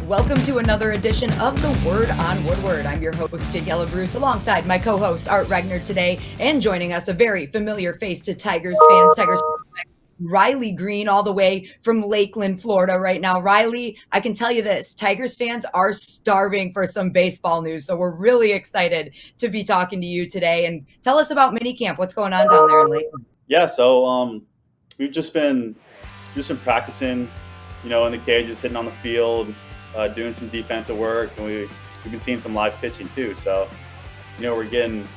Welcome to another edition of The Word on Woodward. I'm your host, Daniella Art, alongside my co-host, Art Regner today, and joining us, a very familiar face to Tigers fans, Riley Greene, all the way from Lakeland, Florida right now. Riley, I can tell you this, Tigers fans are starving for some baseball news, so we're really excited to be talking to you today. And tell us about minicamp. What's going on down there in Lakeland? Yeah, so we've just been practicing, in the cages, hitting on the field, doing some defensive work, and we've been seeing some live pitching too. So, we're getting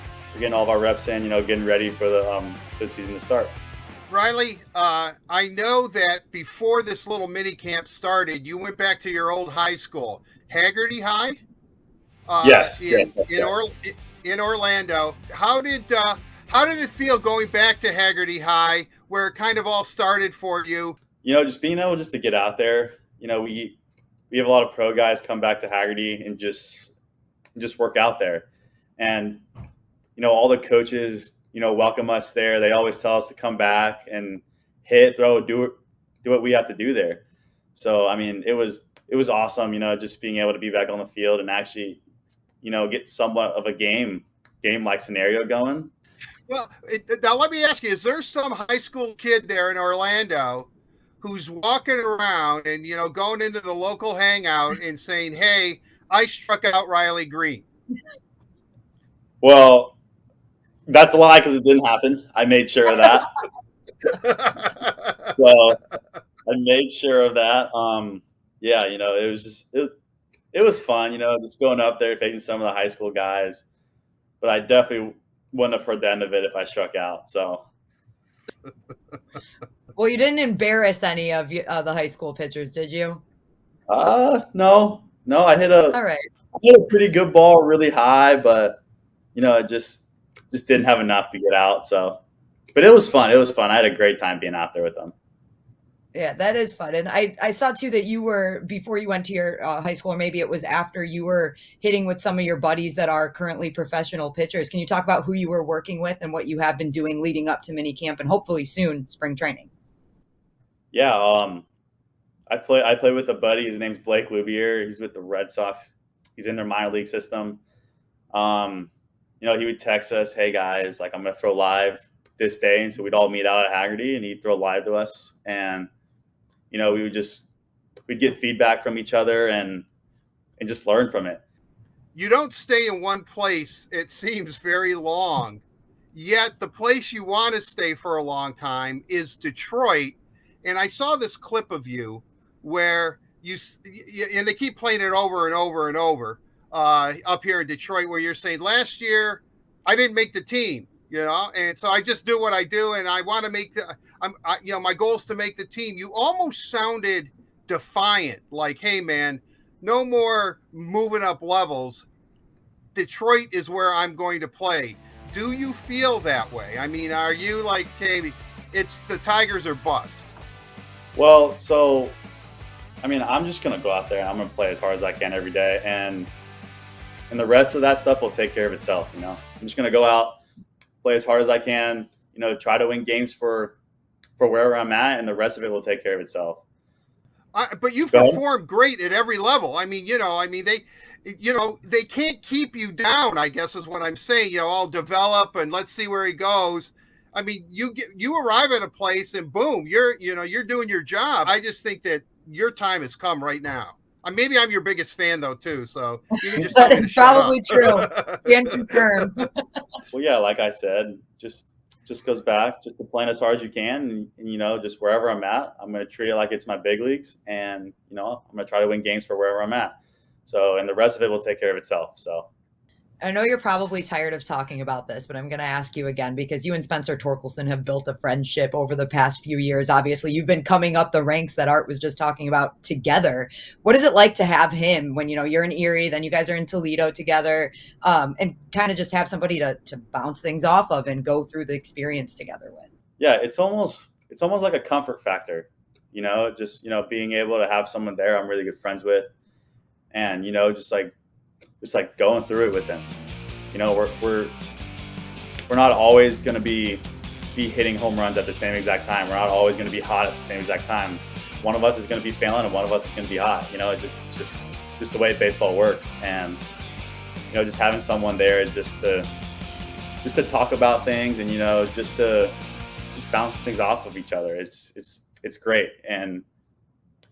all of our reps in, getting ready for the season to start. Riley, I know that before this little mini camp started, you went back to your old high school, Hagerty High. Yes. In Orlando. How did it feel going back to Hagerty High, where it kind of all started for you? Just being able to get out there. We have a lot of pro guys come back to Hagerty and just work out there, and all the coaches welcome us there. They always tell us to come back and hit, throw, do what we have to do there. So it was awesome, just being able to be back on the field and actually get somewhat of a game like scenario going. Well, now let me ask you: is there some high school kid there in Orlando who's walking around and, going into the local hangout and saying, "Hey, I struck out Riley Greene"? Well, that's a lie, because it didn't happen. I made sure of that. So I made sure of that. It was just it was fun, just going up there facing some of the high school guys. But I definitely wouldn't have heard the end of it if I struck out. So. Well, you didn't embarrass any of the high school pitchers, did you? No. I hit a pretty good ball really high, but it just didn't have enough to get out. So, but it was fun. I had a great time being out there with them. Yeah, that is fun. And I saw too that you were, before you went to your high school, or maybe it was after, you were hitting with some of your buddies that are currently professional pitchers. Can you talk about who you were working with and what you have been doing leading up to mini camp and hopefully soon spring training? Yeah, I play with a buddy. His name's Blake Lubier. He's with the Red Sox. He's in their minor league system. He would text us, "Hey guys, I'm gonna throw live this day," and so we'd all meet out at Hagerty, and he'd throw live to us, and we'd get feedback from each other and just learn from it. You don't stay in one place, it seems, very long, yet the place you want to stay for a long time is Detroit. And I saw this clip of you where and they keep playing it over and over and over up here in Detroit, where you're saying, "Last year I didn't make the team, and so I just do what I do, and I want to make my goal is to make the team." You almost sounded defiant, like, "Hey man, no more moving up levels. Detroit is where I'm going to play." Do you feel that way? Are you like, "Hey, it's the Tigers or bust"? Well, so, I'm just going to go out there and I'm going to play as hard as I can every day. And the rest of that stuff will take care of itself, I'm just going to go out, play as hard as I can, try to win games for wherever I'm at, and the rest of it will take care of itself. But you've performed great at every level. They can't keep you down, I guess is what I'm saying. I'll develop and let's see where he goes. You arrive at a place and boom, you're doing your job. I just think that your time has come right now. Maybe I'm your biggest fan though too, so you can just that is probably true. Can confirm. Well, yeah, like I said, just goes back just to playing as hard as you can, and just wherever I'm at, I'm going to treat it like it's my big leagues, and I'm going to try to win games for wherever I'm at. So, and the rest of it will take care of itself. So. I know you're probably tired of talking about this, but I'm going to ask you again, because you and Spencer Torkelson have built a friendship over the past few years. Obviously, you've been coming up the ranks that Art was just talking about together. What is it like to have him when, you're in Erie, then you guys are in Toledo together, and kind of just have somebody to bounce things off of and go through the experience together with? Yeah, it's almost like a comfort factor, just, being able to have someone there I'm really good friends with, and, just going through it with them. We're not always going to be hitting home runs at the same exact time. We're not always going to be hot at the same exact time. One of us is going to be failing and one of us is going to be hot. just the way baseball works. And, just having someone there just to talk about things and, just to bounce things off of each other. It's great. And,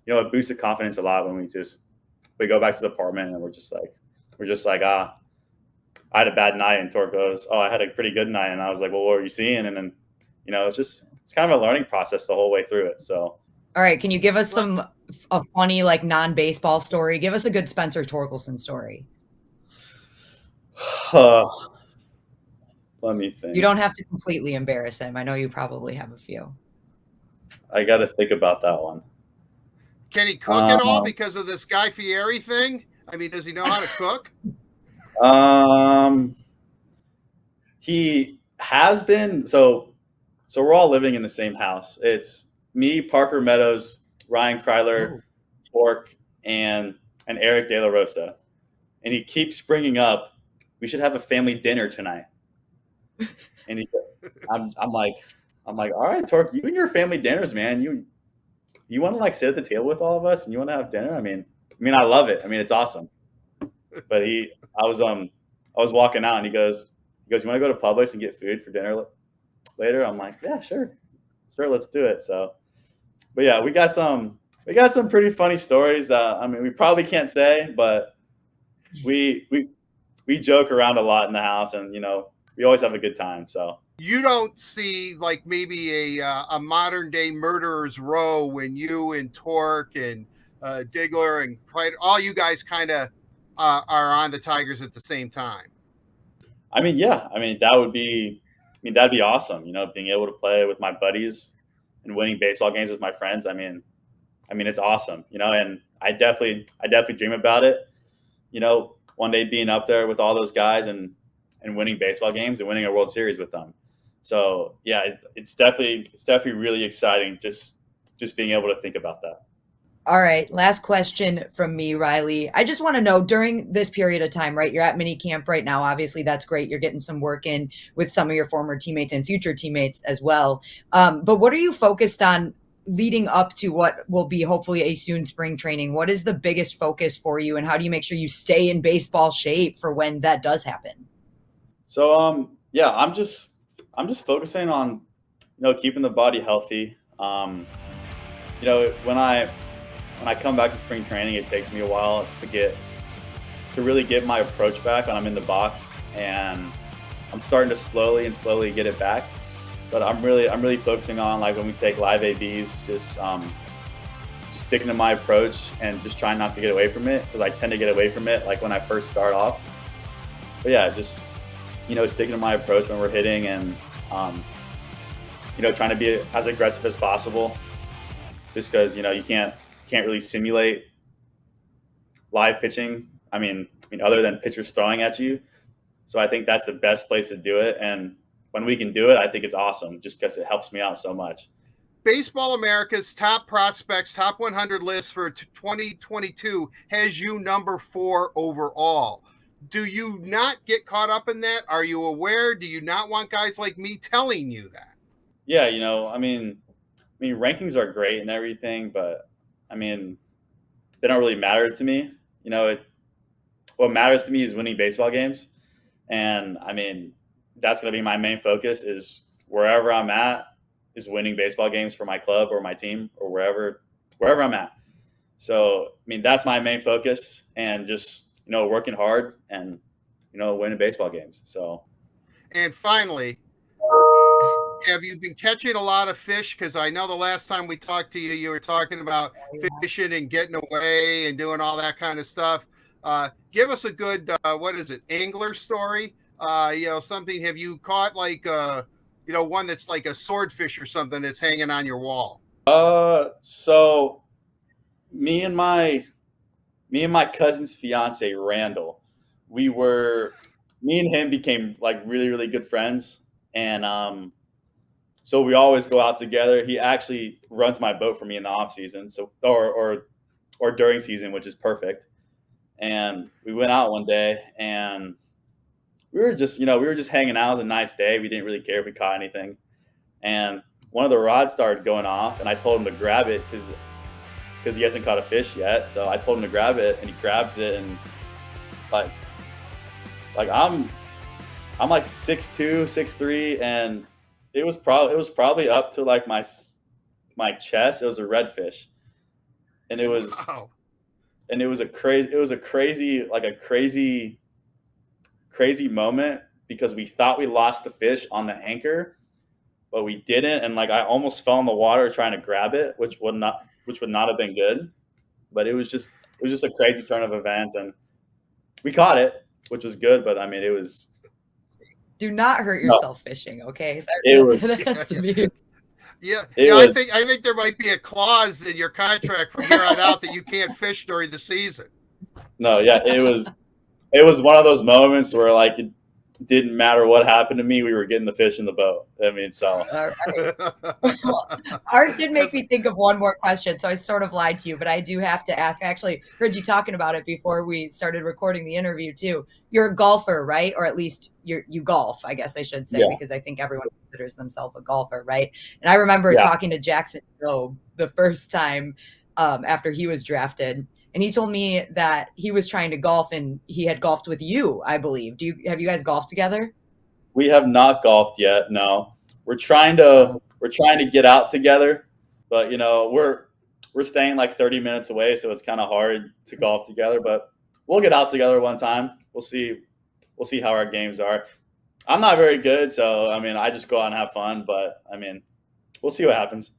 it boosts the confidence a lot when we go back to the apartment and we're just like, I had a bad night, and Tork goes, oh, I had a pretty good night. And I was like, well, what were you seeing? And then, it's kind of a learning process the whole way through it. So. All right. Can you give us a funny, like, non-baseball story? Give us a good Spencer Torkelson story. Let me think. You don't have to completely embarrass him. I know you probably have a few. I got to think about that one. Can he cook at all because of this Guy Fieri thing? I mean, does he know how to cook? He has been. So we're all living in the same house. It's me, Parker Meadows, Ryan Kryler, Tork, and Eric De La Rosa. And he keeps bringing up, we should have a family dinner tonight. And I'm like, all right, Tork, you and your family dinners, man. You want to like sit at the table with all of us and you want to have dinner? I mean, I love it. I mean, it's awesome. But I was walking out and he goes, you want to go to Publix and get food for dinner later? I'm like, yeah, sure, let's do it. So, but yeah, we got some pretty funny stories. I mean, we probably can't say, but we joke around a lot in the house, and we always have a good time. So you don't see like maybe a modern day murderer's row when you and Tork and Diggler and Pride, all you guys kind of are on the Tigers at the same time. I mean, yeah. I mean, that'd be awesome. Being able to play with my buddies and winning baseball games with my friends. I mean, it's awesome. And I definitely dream about it. One day being up there with all those guys and winning baseball games and winning a World Series with them. So yeah, it's definitely really exciting. Just being able to think about that. All right. Last question from me, Riley. I just want to know, during this period of time, right? You're at mini camp right now. Obviously, that's great. You're getting some work in with some of your former teammates and future teammates as well. But what are you focused on leading up to what will be hopefully a soon spring training? What is the biggest focus for you, and how do you make sure you stay in baseball shape for when that does happen? So, yeah, I'm just focusing on, keeping the body healthy. When I come back to spring training, it takes me a while to really get my approach back when I'm in the box, and I'm starting to slowly get it back. But I'm really focusing on, like, when we take live ABs, just sticking to my approach and just trying not to get away from it, because I tend to get away from it like when I first start off. But yeah, just sticking to my approach when we're hitting, and trying to be as aggressive as possible, just because you can't really simulate live pitching. I mean, other than pitchers throwing at you. So I think that's the best place to do it. And when we can do it, I think it's awesome, just because it helps me out so much. Baseball America's top prospects, top 100 list for 2022 has you number 4 overall. Do you not get caught up in that? Are you aware? Do you not want guys like me telling you that? Yeah, I mean, rankings are great and everything, but they don't really matter to me. What matters to me is winning baseball games. And that's going to be my main focus, is wherever I'm at is winning baseball games for my club or my team or wherever I'm at. So, that's my main focus, and just, working hard and, winning baseball games. So. And finally, have you been catching a lot of fish? Because I know the last time we talked to you, you were talking about fishing and getting away and doing all that kind of stuff. Give us a good, angler story? Something. Have you caught like, one that's like a swordfish or something that's hanging on your wall? So me and my cousin's fiance, Randall, me and him became like really, really good friends. And, so we always go out together. He actually runs my boat for me in the off season. So, or during season, which is perfect. And we went out one day, and we were just hanging out. It was a nice day. We didn't really care if we caught anything. And one of the rods started going off, and I told him to grab it, because because he hasn't caught a fish yet. So I told him to grab it, and he grabs it, and like I'm like 6'2", 6'3", and it was probably up to like my chest. It was a redfish, and it was Wow. and it was a crazy moment, because we thought we lost the fish on the anchor, but we didn't. And like I almost fell in the water trying to grab it, which would not have been good. But it was just a crazy turn of events, and we caught it, which was good. But I mean, it was Do not hurt no, yourself fishing, okay? it was That has to be. Yeah, it I was think there might be a clause in your contract from here on out that you can't fish during the season. no, yeah, it was one of those moments where like it didn't matter what happened to me, we were getting the fish in the boat. I mean, so All right. Art did make me think of one more question, so I sort of lied to you, but I do have to ask. I actually heard you talking about it before we started recording the interview too. You're a golfer, right? Or at least you golf, I guess I should say, yeah, because I think everyone considers themselves a golfer, right? And I remember yeah. talking to Jackson Jobe the first time after he was drafted. And he told me that he was trying to golf, and he had golfed with you, I believe. Have you guys golfed together? We have not golfed yet. No, we're trying Oh. to get out together, but we're staying like 30 minutes away, so it's kind of hard to golf together. But we'll get out together one time. We'll see how our games are. I'm not very good, so I mean, I just go out and have fun. But I mean, we'll see what happens.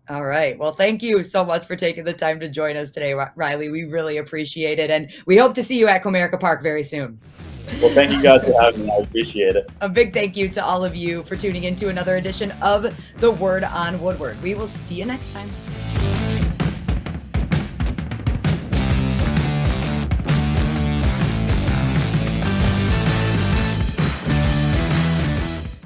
All right. Well, thank you so much for taking the time to join us today, Riley. We really appreciate it. And we hope to see you at Comerica Park very soon. Well, thank you guys for having me. I appreciate it. A big thank you to all of you for tuning in to another edition of The Word on Woodward. We will see you next time.